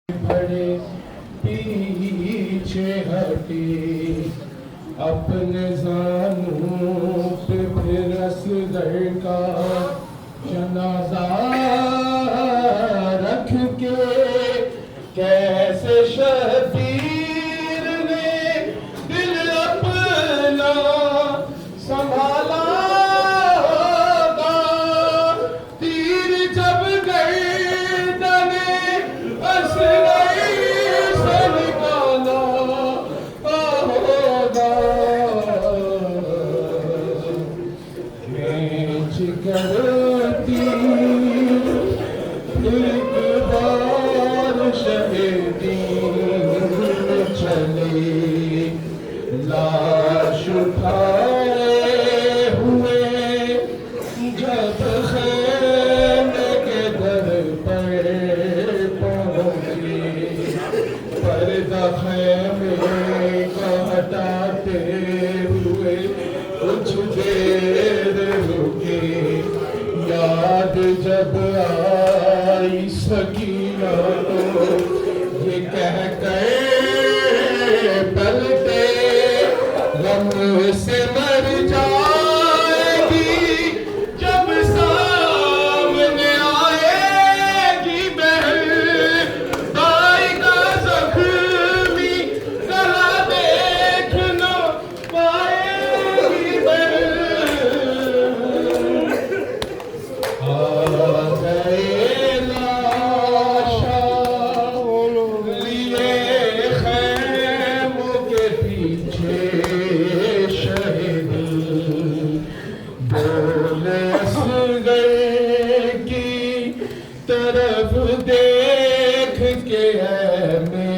बड़े पीछे हटे अपने जानू पे फिर असगर का जनाजा रख के कैसे शबीर ने दिल अपना संभाला होगा। तीर जब गर्दने असगरी से निकाला होगा। खींच करती एक बार शहीदी चले लाश उठाए हुए जब खैमे के दर पर पहुंचे पर्दा खैमे का हटाते हुए कुछ देर रुके। याद जब आई सकीना तो ये कह गए पलटे गम से मर जाएगी जब सामने आएगी बहन। भाई का जख्मी गला देख न पाएगी बहन। आ गए लाशा लिए खैमों के पीछे शहीदी बोले असगर की तरफ देख के है